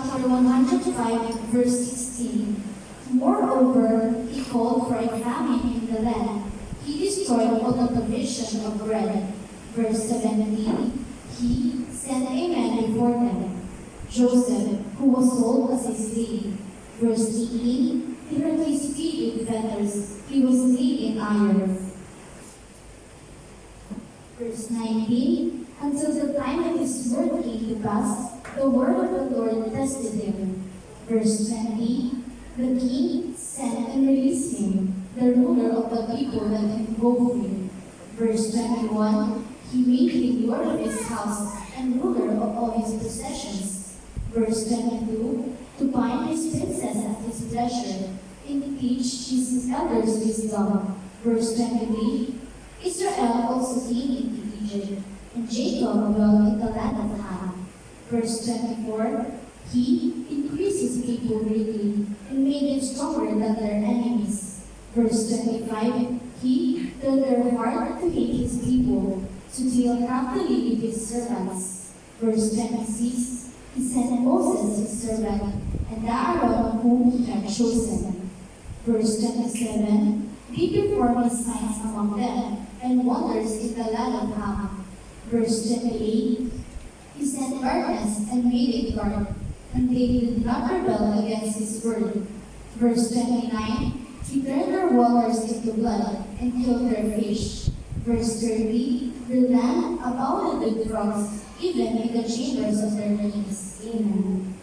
chapter 105, verse 16. Moreover, he called for a famine in the land. He destroyed all the provision of bread. Verse 17. He sent a man before them, Joseph, who was sold as a slave. Verse 18. He hurt his feet with fetters. He was laid in irons. Verse 19. Until the time of his word came to pass, the word of the Lord tested him. Verse 20. The king sent and released him. The ruler of the people let him go free. Verse 21. He made him lord of his house and ruler of all his possessions. Verse 22. To bind his princess at his pleasure, and teach his elders wisdom. Verse 23. Israel also came into Egypt, and Jacob dwelt in the land of Ham. Verse 24. He increased his people greatly, and made them stronger than their enemies. Verse 25. He turned their heart to hate his people, to deal craftily with his servants. Verse 26. He sent Moses his servant, and Aaron whom he had chosen. Verse 27. He performed his signs among them, and wonders in the land of Ham. Verse 28. He sent darkness and made it dark, and they did not rebel against his word. Verse 29. He turned their waters into blood, and killed their fish. Verse 30. The land abounded with frogs, even in the chambers of their kings. Amen.